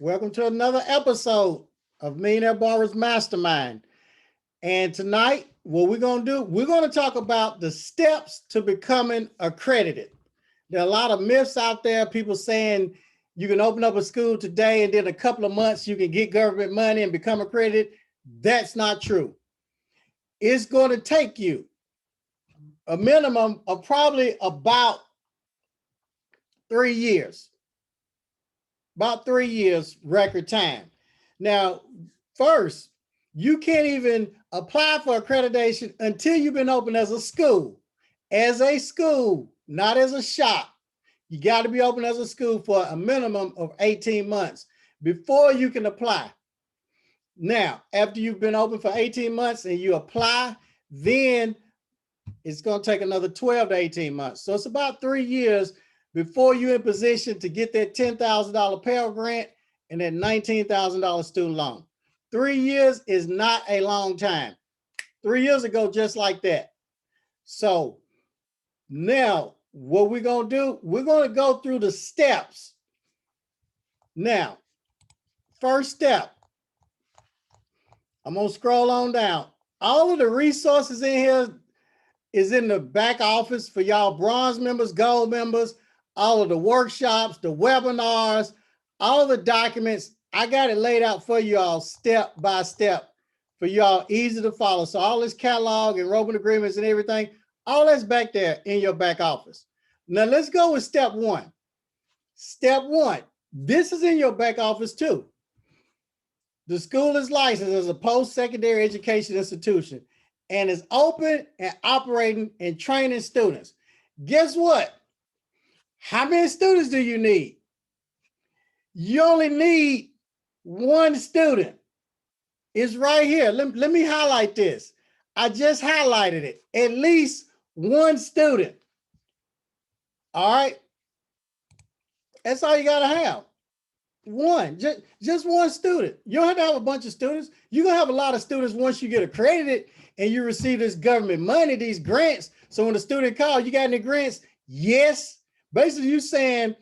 Welcome to another episode of Millionaire Barbers Mastermind. And tonight, what we're going to do, we're going to talk about the steps to becoming accredited. There are a lot of myths out there, people saying you can open up a school today and then a couple of months you can get government money and become accredited. That's not true. It's going to take you a minimum of probably about 3 years. About 3 years record time. Now, first, you can't even apply for accreditation until you've been open as a school. As a school, not as a shop. You got to be open as a school for a minimum of 18 months before you can apply. Now, after you've been open for 18 months and you apply, then it's going to take another 12 to 18 months. So it's about 3 years before you're in position to get that $10,000 Pell Grant and that $19,000 student loan. 3 years is not a long time. 3 years ago, just like that. So now what we're going to do, we're going to go through the steps. Now, first step, I'm going to scroll on down. All of the resources in here is in the back office for y'all bronze members, gold members, all of the workshops, the webinars, all the documents. I got it laid out for y'all step by step for y'all, easy to follow. So all this catalog, enrollment agreements and everything, all that's back there in your back office. Now let's go with step one. Step one, this is in your back office too. The school is licensed as a post-secondary education institution and is open and operating and training students. Guess what? How many students do you need? You only need one student. It's right here. Let me highlight this. I just highlighted it. At least one student. All right. That's all you got to have. One, just one student. You don't have to have a bunch of students. You're going to have a lot of students once you get accredited and you receive this government money, these grants. So when the student calls, you got any grants? Yes. Basically, you saying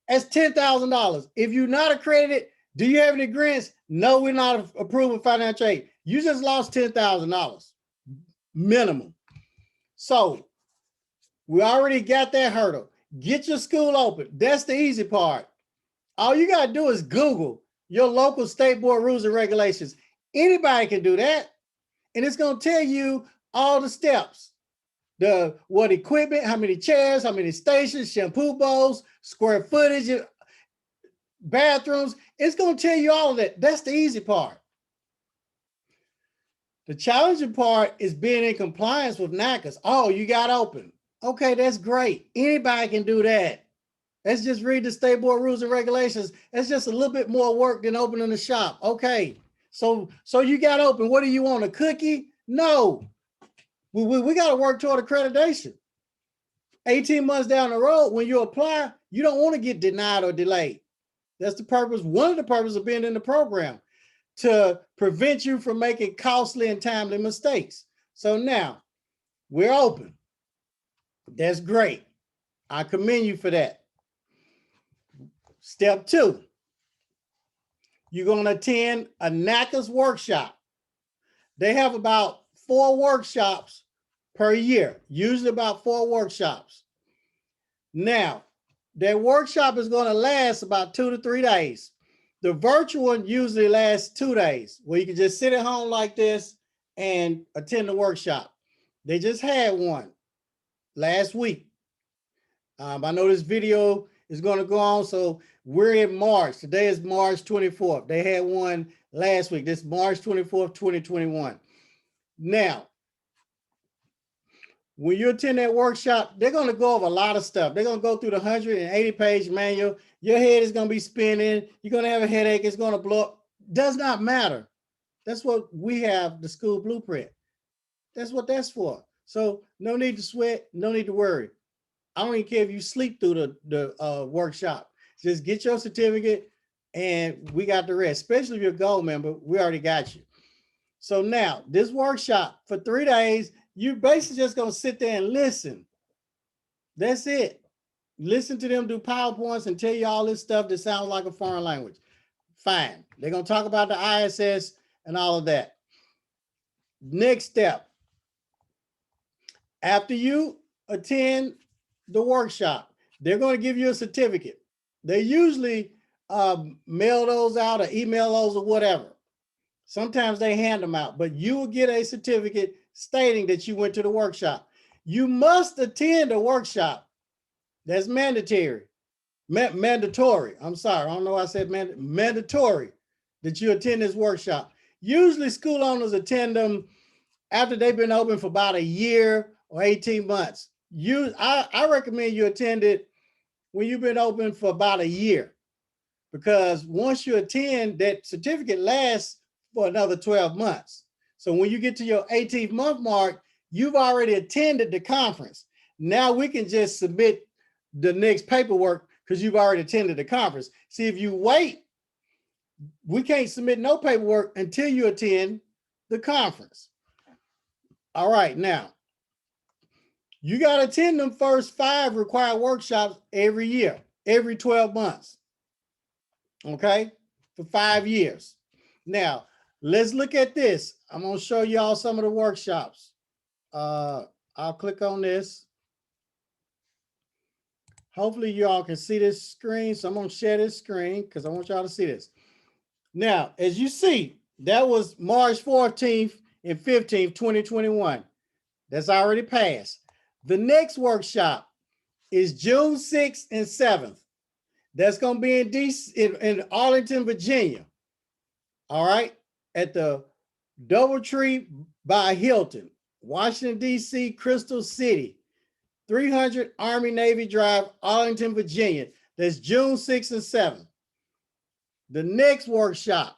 that's $10,000. If you're not accredited, do you have any grants? No, we're not approving financial aid. You just lost $10,000 minimum. So we already got that hurdle. Get your school open. That's the easy part. All you got to do is Google your local state board rules and regulations. Anybody can do that. And it's going to tell you all the steps. What equipment, how many chairs, how many stations, shampoo bowls, square footage, bathrooms. It's going to tell you all of that. That's the easy part. The challenging part is being in compliance with Knackers. Oh, you got open. Okay, that's great. Anybody can do that. Let's just read the state board rules and regulations. That's just a little bit more work than opening a shop. Okay, so you got open. What do you want, a cookie? No. We got to work toward accreditation. 18 months down the road, when you apply, you don't want to get denied or delayed. That's the purpose, one of the purposes of being in the program, to prevent you from making costly and timely mistakes. So now, we're open. That's great. I commend you for that. Step two, you're going to attend a Knackers workshop. They have about 4 workshops per year, usually about 4 workshops. Now, that workshop is going to last about 2 to 3 days. The virtual one usually lasts 2 days, where you can just sit at home like this and attend the workshop. They just had one last week. I know this video is going to go on, so we're in March. Today is March 24th. They had one last week. This is March 24th, 2021. Now, when you attend that workshop, they're going to go over a lot of stuff. They're going to go through the 180-page manual. Your head is going to be spinning. You're going to have a headache. It's going to blow up. Does not matter. That's what we have, the school blueprint. That's what that's for. So no need to sweat. No need to worry. I don't even care if you sleep through the workshop. Just get your certificate and we got the rest. Especially if you're a gold member, we already got you. So now, this workshop for 3 days, you basically just going to sit there and listen. That's it. Listen to them do PowerPoints and tell you all this stuff that sounds like a foreign language. Fine. They're going to talk about the ISS and all of that. Next step. After you attend the workshop, they're going to give you a certificate. They usually mail those out or email those or whatever. Sometimes they hand them out, but you will get a certificate stating that you went to the workshop. You must attend a workshop. That's mandatory. Mandatory. I'm sorry. I don't know why I said mandatory that you attend this workshop. Usually school owners attend them after they've been open for about a year or 18 months. I recommend you attend it when you've been open for about a year, because once you attend, that certificate lasts for another 12 months. So when you get to your 18th month mark, you've already attended the conference. Now we can just submit the next paperwork because you've already attended the conference. See, if you wait, we can't submit no paperwork until you attend the conference. All right, now, you got to attend them first 5 required workshops every year, every 12 months, okay, for 5 years. Now, let's look at this. I'm going to show y'all some of the workshops. I'll click on this. Hopefully y'all can see this screen. So I'm going to share this screen because I want y'all to see this. Now, as you see, that was March 14th and 15th, 2021. That's already passed. The next workshop is June 6th and 7th. That's going to be in DC, in Arlington, Virginia. All right. At the Doubletree by Hilton, Washington, D.C., Crystal City, 300 Army Navy Drive, Arlington, Virginia. That's June 6th and 7th. The next workshop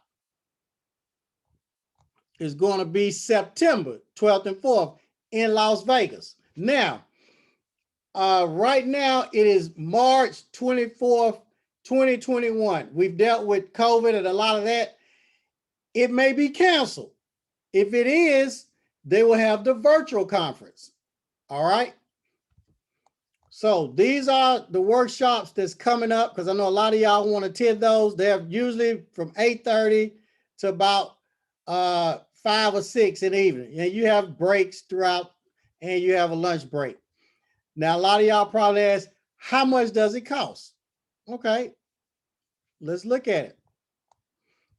is going to be September 12th and 4th in Las Vegas. Now, right now it is March 24th, 2021. We've dealt with COVID and a lot of that. It may be canceled. If it is, they will have the virtual conference. All right. So these are the workshops that's coming up, because I know a lot of y'all want to attend those. They're usually from 8:30 to about 5 or 6 in the evening. And you have breaks throughout, and you have a lunch break. Now, a lot of y'all probably ask, how much does it cost? Okay, let's look at it.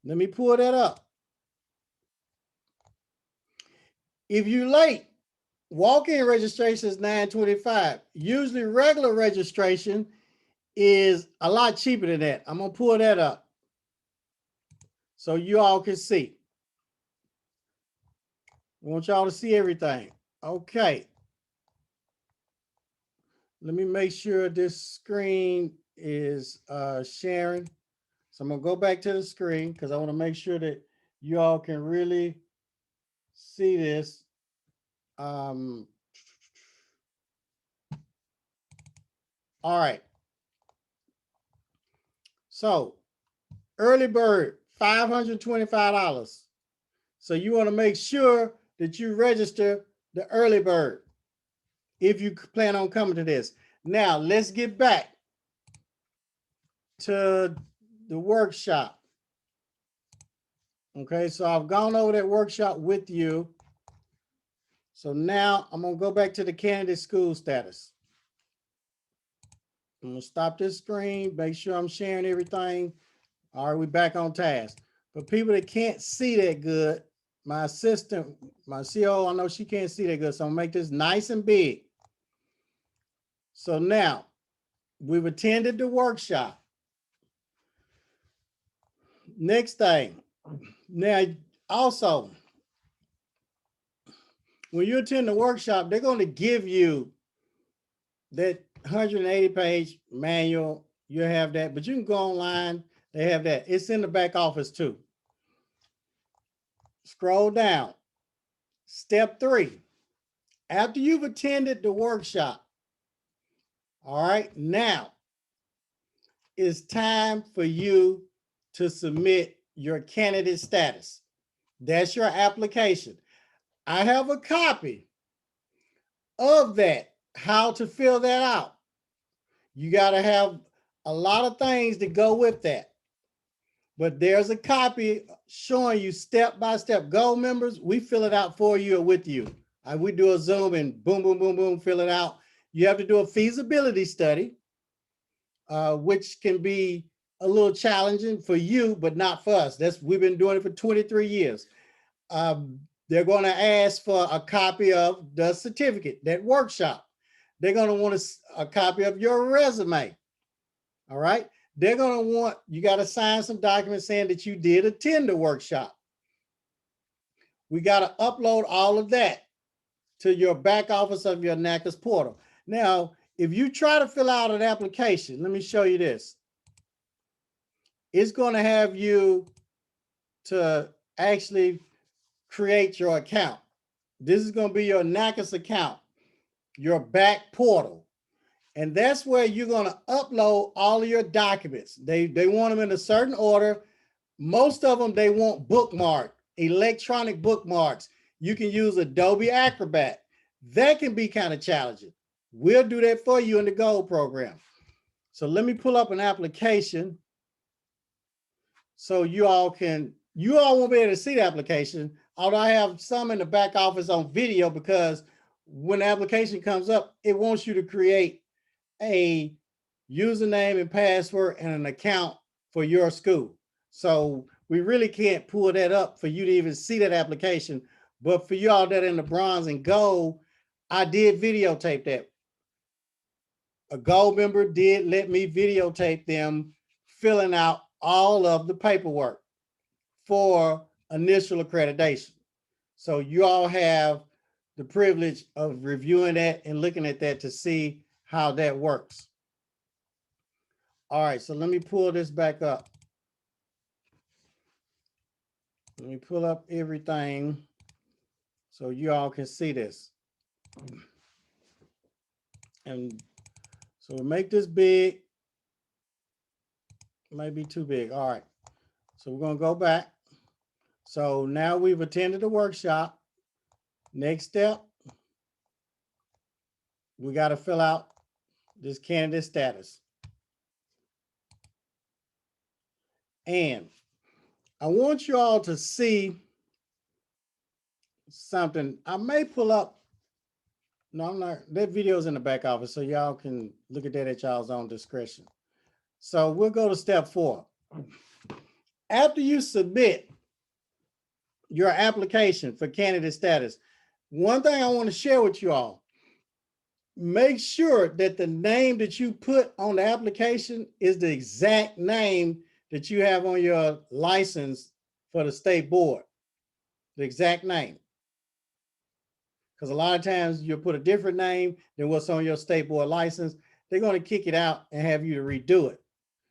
Let me pull that up. If you're late, walk-in registration is $9.25. Usually regular registration is a lot cheaper than that. I'm gonna pull that up so you all can see. I want y'all to see everything. Okay. Let me make sure this screen is sharing. So I'm gonna go back to the screen because I want to make sure that you all can really see this. All right. So early bird, $525. So you want to make sure that you register the early bird if you plan on coming to this. Now let's get back to the workshop. Okay, so I've gone over that workshop with you. So now I'm going to go back to the candidate school status. I'm going to stop this screen, make sure I'm sharing everything. All right, we're back on task. For people that can't see that good, my assistant, my CO, I know she can't see that good, so I'm going to make this nice and big. So now we've attended the workshop. Next thing. Now, also, when you attend the workshop, they're going to give you that 180-page manual. You have that, but you can go online. They have that. It's in the back office too. Scroll down. Step 3. After you've attended the workshop, all right, now it's time for you to submit your candidate status. That's your application. I have a copy of that, how to fill that out. You got to have a lot of things that go with that. but there's a copy showing you step by step. Gold members, we fill it out for you or with you. We do a Zoom and boom, boom, boom, boom, fill it out. You have to do a feasibility study, which can be a little challenging for you, but not for us. We've been doing it for 23 years. They're going to ask for a copy of the certificate, that workshop. They're going to want a copy of your resume. All right. They're going to want, you got to sign some documents saying that you did attend the workshop. We got to upload all of that to your back office of your Knackers portal. Now, if you try to fill out an application, let me show you this. It's going to have you to actually create your account. This is going to be your Knackers account, your back portal. And that's where you're going to upload all of your documents. They want them in a certain order. Most of them, they want bookmarked, electronic bookmarks. You can use Adobe Acrobat. That can be kind of challenging. We'll do that for you in the Gold program. So let me pull up an application so you all won't be able to see the application, although I have some in the back office on video, because when the application comes up, it wants you to create a username and password and an account for your school. So we really can't pull that up for you to even see that application. But for y'all that are in the bronze and gold, I did videotape that. A gold member did let me videotape them filling out all of the paperwork for initial accreditation. So you all have the privilege of reviewing that and looking at that to see how that works. All right, so let me pull this back up. Let me pull up everything so you all can see this. And so we'll make this big. Might be too big. All right. So we're going to go back. So now we've attended the workshop. Next step, we got to fill out this candidate status. And I want you all to see something. I may pull up. No, I'm not. That video's in the back office, so y'all can look at that at y'all's own discretion. So we'll go to step 4. After you submit your application for candidate status, one thing I want to share with you all, make sure that the name that you put on the application is the exact name that you have on your license for the state board, the exact name. Because a lot of times you'll put a different name than what's on your state board license. They're going to kick it out and have you to redo it.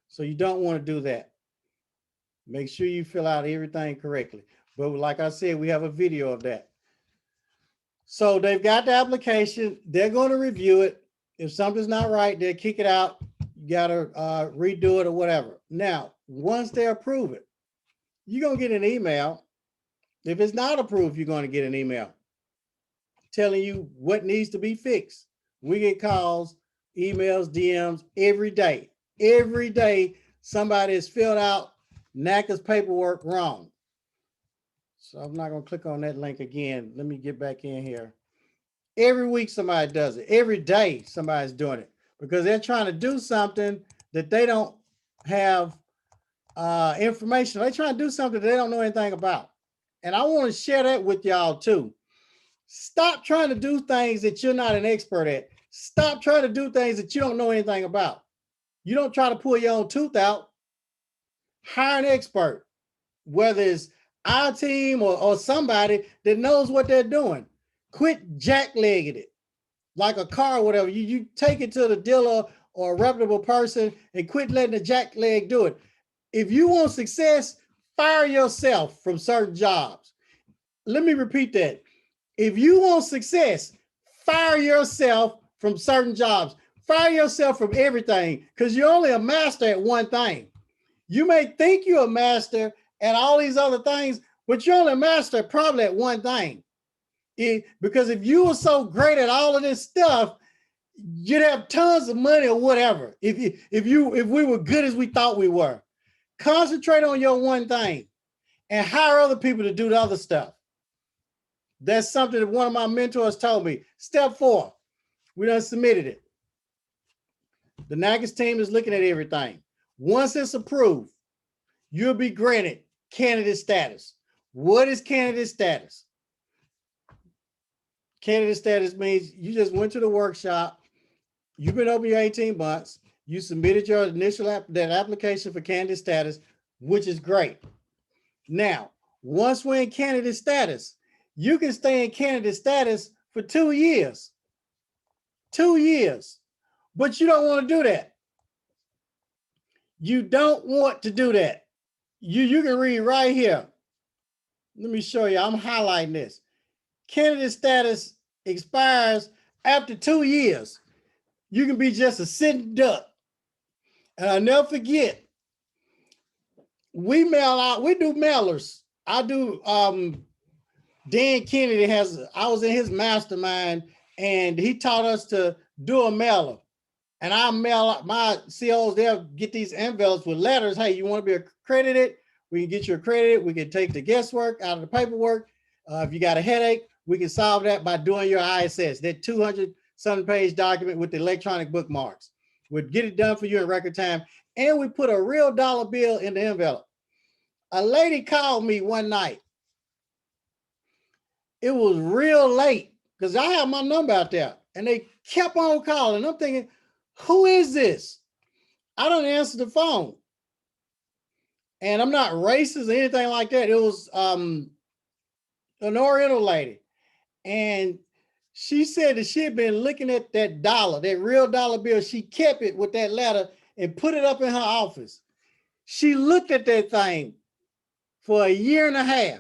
So you don't want to do that. Make sure you fill out everything correctly. But like I said, we have a video of that. So they've got the application. They're going to review it. If something's not right, they'll kick it out. You got to redo it or whatever. Now, once they approve it, you're going to get an email. If it's not approved, you're going to get an email telling you what needs to be fixed. We get calls, emails, DMs every day. Every day, somebody has filled out Knackers paperwork wrong. So I'm not going to click on that link again. Let me get back in here. Every week, somebody does it. Every day, somebody's doing it because they're trying to do something that they don't have information. They're trying to do something they don't know anything about. And I want to share that with y'all too. Stop trying to do things that you're not an expert at. Stop trying to do things that you don't know anything about. You don't try to pull your own tooth out. Hire an expert, whether it's our team or somebody that knows what they're doing. Quit jacklegging it like a car or whatever. You take it to the dealer or a reputable person and quit letting the jackleg do it. If you want success, fire yourself from certain jobs. Let me repeat that. If you want success, fire yourself from certain jobs. Fire yourself from everything because you're only a master at one thing. You may think you're a master at all these other things, but you're only a master probably at one thing. Because if you were so great at all of this stuff, you'd have tons of money or whatever. If we were good as we thought we were, Concentrate on your one thing and hire other people to do the other stuff. That's something that one of my mentors told me. Step 4, we done submitted it. The Knackers team is looking at everything. Once it's approved, you'll be granted candidate status. What is candidate status? Candidate status means you just went to the workshop, you've been over your 18 months, you submitted your initial application for candidate status, which is great. Now, once we're in candidate status, you can stay in candidate status for 2 years. 2 years. But you don't want to do that. You don't want to do that. You can read right here. Let me show you. I'm highlighting this. Candidate status expires after 2 years. You can be just a sitting duck. And I'll never forget, we mail out, we do mailers. I do, Dan Kennedy I was in his mastermind and he taught us to do a mailer. And I mail out my COs, they'll get these envelopes with letters. Hey, you want to be accredited? We can get you accredited. We can take the guesswork out of the paperwork. If you got a headache, we can solve that by doing your ISS, that 200-something page document with the electronic bookmarks. We'll get it done for you in record time. And we put a real dollar bill in the envelope. A lady called me one night. It was real late because I have my number out there and they kept on calling. I'm thinking, who is this? I don't answer the phone. And I'm not racist or anything like that. It was an Oriental lady. And she said that she had been looking at that dollar, that real dollar bill. She kept it with that letter and put it up in her office. She looked at that thing for 1.5 years.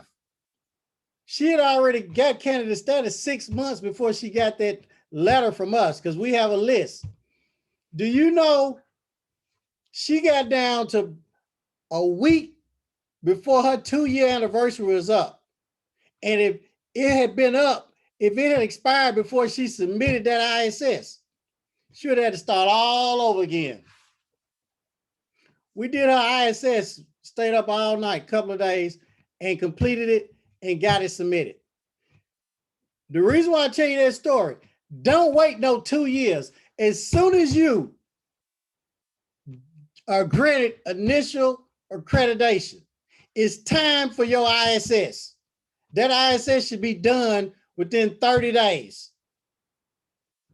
She had already got candidate status 6 months before she got that letter from us because we have a list. Do you know she got down to a week before her 2-year anniversary was up? And if it had been up, if it had expired before she submitted that ISS, she would have had to start all over again. We did her ISS, stayed up all night, couple of days, and completed it and got it submitted. The reason why I tell you that story, don't wait no 2 years. As soon as you are granted initial accreditation, it's time for your ISS. That ISS should be done within 30 days.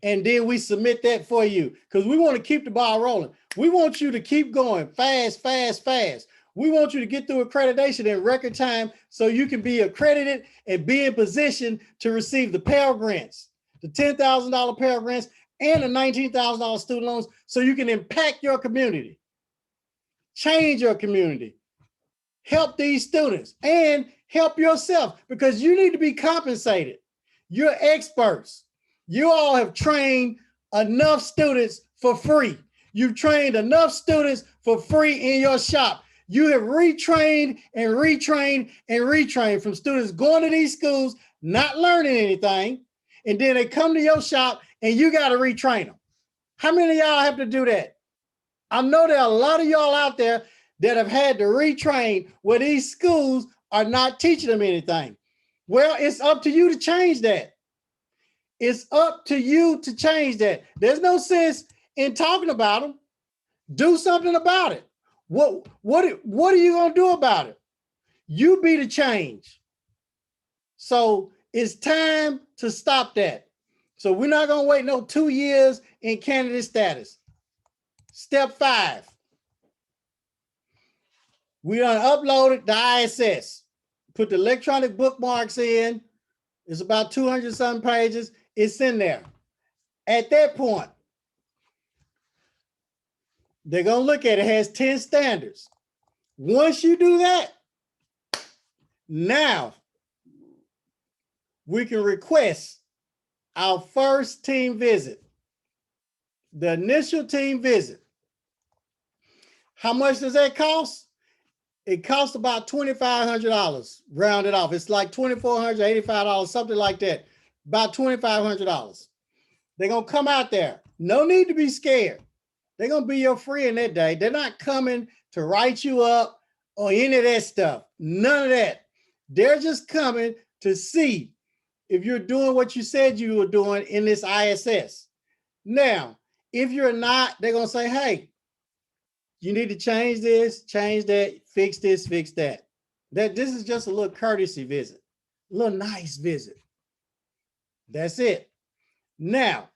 And then we submit that for you because we want to keep the ball rolling. We want you to keep going fast, fast, fast. We want you to get through accreditation in record time so you can be accredited and be in position to receive the Pell Grants, the $10,000 Pell Grants and the $19,000 student loans so you can impact your community, change your community, help these students and help yourself because you need to be compensated. You're experts. You all have trained enough students for free. You've trained enough students for free in your shop. You have retrained and retrained and retrained from students going to these schools, not learning anything, and then they come to your shop and you got to retrain them. How many of y'all have to do that? I know there are a lot of y'all out there that have had to retrain where these schools are not teaching them anything. Well, it's up to you to change that. It's up to you to change that. There's no sense in talking about them. Do something about it. What are you going to do about it? You be the change. So it's time to stop that. So we're not going to wait no 2 years in candidate status. Step 5. We done uploaded the ISS. Put the electronic bookmarks in. It's about 200-something pages. It's in there. At that point, they're going to look at it. It has 10 standards. Once you do that, now we can request our first team visit, the initial team visit. How much does that cost? It costs about $2,500, rounded off. It's like $2,485, something like that, about $2,500. They're going to come out there. No need to be scared. They're going to be your friend that day. They're not coming to write you up or any of that stuff. None of that. They're just coming to see if you're doing what you said you were doing in this ISS. Now, if you're not, they're going to say, hey, you need to change this, change that, fix this, fix that. This is just a little courtesy visit, a little nice visit. That's it. Now,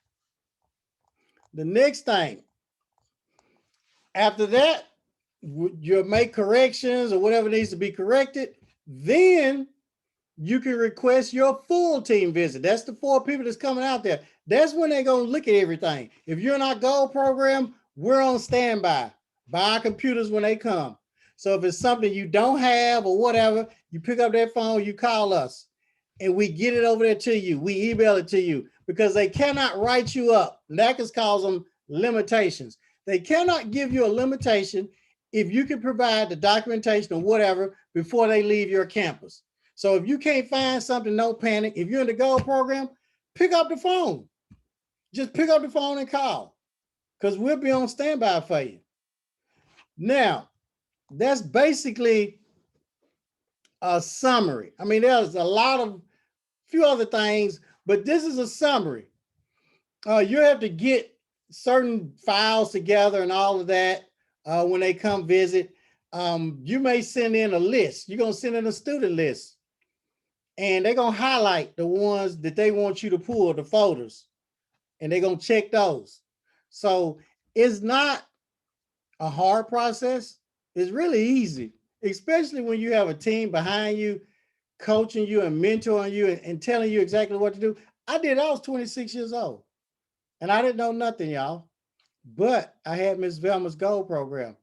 the next thing, after that, you'll make corrections or whatever needs to be corrected. Then you can request your full team visit. That's the 4 people that's coming out there. That's when they're going to look at everything. If you're in our gold program, we're on standby by our computers when they come. So if it's something you don't have or whatever, you pick up that phone, you call us, and we get it over there to you. We email it to you because they cannot write you up. Knackers calls them limitations. They cannot give you a limitation if you can provide the documentation or whatever before they leave your campus. So if you can't find something, no panic. If you're in the gold program, pick up the phone. Just pick up the phone and call because we'll be on standby for you. Now, that's basically a summary. I mean, there's a few other things, but this is a summary. You have to get certain files together and all of that when they come visit. You may send in a list. You're going to send in a student list. And they're going to highlight the ones that they want you to pull, the folders. And they're going to check those. So it's not a hard process. It's really easy, especially when you have a team behind you, coaching you and mentoring you and telling you exactly what to do. I was 26 years old. And I didn't know nothing, y'all. But I had Miss Velma's Gold program.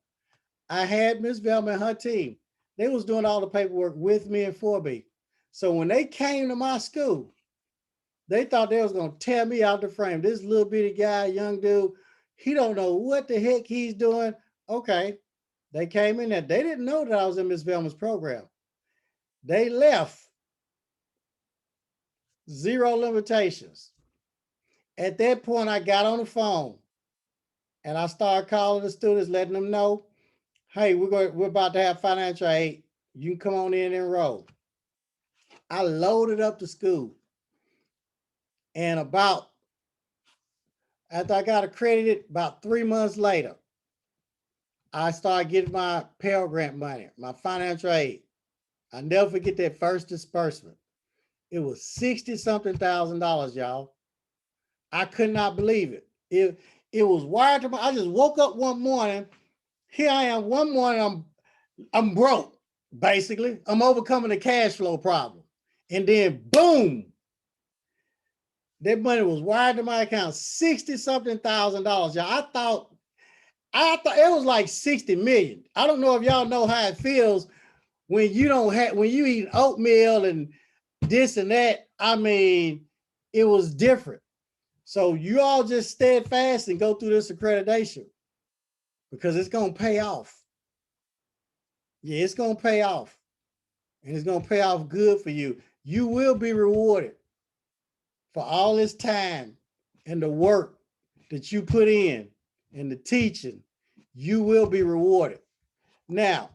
I had Miss Velma and her team. They was doing all the paperwork with me and for me. So when they came to my school, they thought they was going to tear me out the frame. This little bitty guy, young dude, he don't know what the heck he's doing. Okay, they came in there. They didn't know that I was in Miss Velma's program. They left. 0 limitations. At that point, I got on the phone and I started calling the students, letting them know, hey, we're about to have financial aid. You can come on in and enroll. I loaded up the school. And after I got accredited, about 3 months later, I started getting my Pell Grant money, my financial aid. I never forget that first disbursement. It was $60-something thousand, y'all. I could not believe it. It was wired to me. I just woke up one morning. Here I am. One morning, I'm broke, basically. I'm overcoming the cash flow problem. And then boom, that money was wired to my account, $60-something thousand, y'all. I thought it was like 60 million. I don't know if y'all know how it feels when you eat oatmeal and this and that. I mean, it was different. So you all just steadfast and go through this accreditation because it's going to pay off. Yeah, it's going to pay off. And it's going to pay off good for you. You will be rewarded for all this time and the work that you put in and the teaching. You will be rewarded. Now,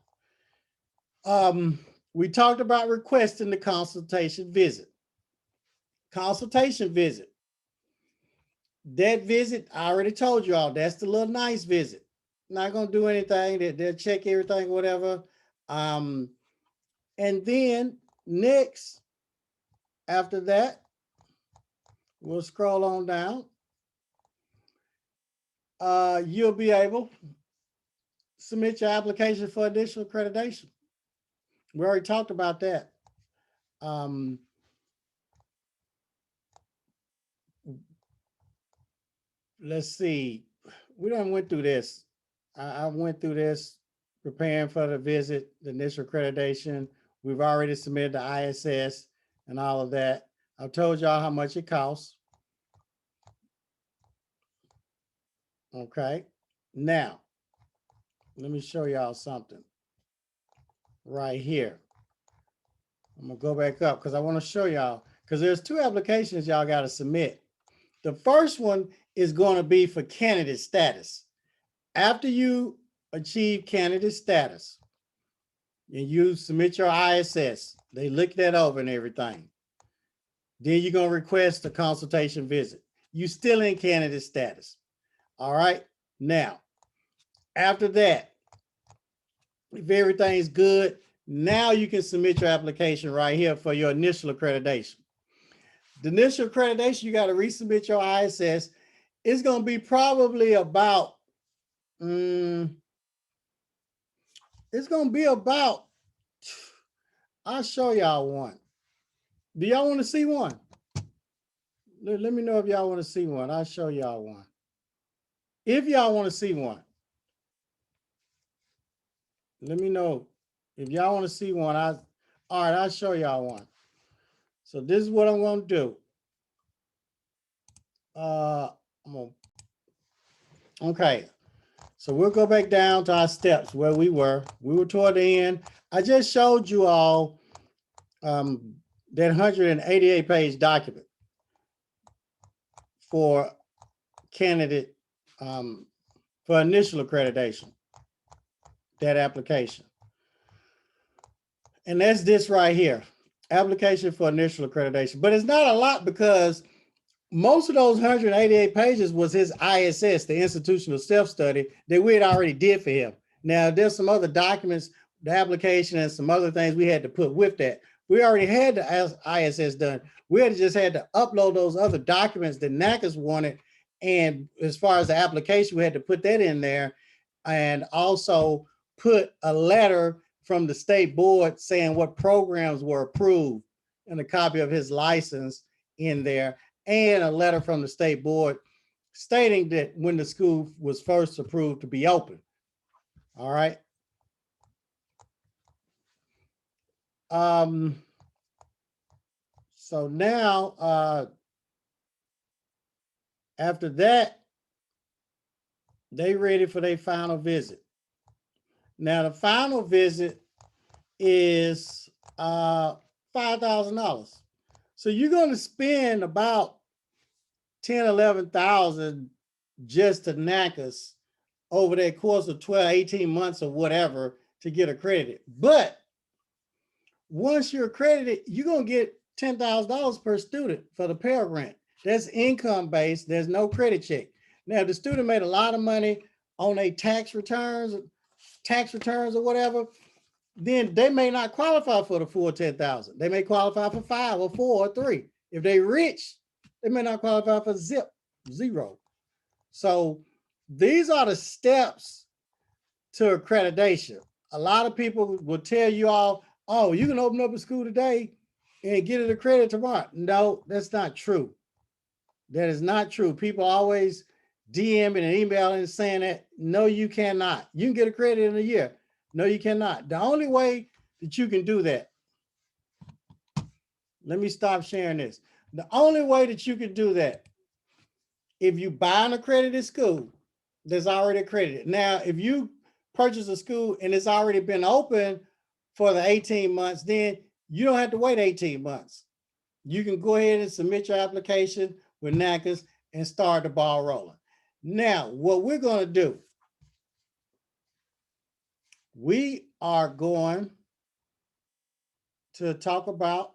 we talked about requesting the consultation visit. Consultation visit. That visit, I already told you all, that's the little nice visit. Not going to do anything. They'll check everything, whatever. And then next, after that, we'll scroll on down. You'll be able to submit your application for additional accreditation. We already talked about that. Let's see. We done went through this. I went through this preparing for the visit, the initial accreditation. We've already submitted the ISS and all of that. I've told y'all how much it costs. Okay. Now, let me show y'all something right here. I'm going to go back up because I want to show y'all, because there's 2 applications y'all got to submit. The first one is going to be for candidate status. After you achieve candidate status, and you submit your ISS. They look that over and everything. Then you're going to request a consultation visit. You still in candidate status. All right. Now, after that, if everything's good, now you can submit your application right here for your initial accreditation. The initial accreditation, you got to resubmit your ISS. It's going to be probably about, it's going to be about, I'll show y'all one. Do y'all want to see one? Let me know if y'all want to see one. I'll show y'all one. If y'all want to see one, let me know. If y'all want to see one, all right, I'll show y'all one. So this is what I'm going to do. Okay. So we'll go back down to our steps where we were. We were toward the end. I just showed you all that 188-page document for candidate for initial accreditation, that application. And that's this right here, application for initial accreditation. But it's not a lot because most of those 188 pages was his ISS, the institutional self-study that we had already did for him. Now, there's some other documents, the application and some other things we had to put with that. We already had the ISS done. We had just had to upload those other documents that Knackers wanted. And as far as the application, we had to put that in there and also put a letter from the state board saying what programs were approved and a copy of his license in there, and a letter from the state board stating that when the school was first approved to be open. All right. So now, after that, they ready for their final visit. Now the final visit is $5,000. So you're going to spend about 10, 11,000 just to Knackers over that course of 12, 18 months or whatever to get accredited. But once you're accredited, you're going to get $10,000 per student for the Pell Grant. That's income based. There's no credit check. Now, if the student made a lot of money on a tax returns or whatever, then they may not qualify for the full 10,000. They may qualify for 5 or 4 or 3. If they're rich, they may not qualify for zero. So these are the steps to accreditation. A lot of people will tell you all, oh, you can open up a school today and get it accredited tomorrow. No, that's not true. That is not true. People always DMing and emailing saying that. No, you cannot. You can get accredited in a year. No, you cannot. The only way that you can do that, let me stop sharing this. The only way that you can do that, if you buy an accredited school that's already accredited. Now, if you purchase a school and it's already been open for the 18 months, then you don't have to wait 18 months. You can go ahead and submit your application with Knackers and start the ball rolling. Now, what we're going to do, we are going to talk about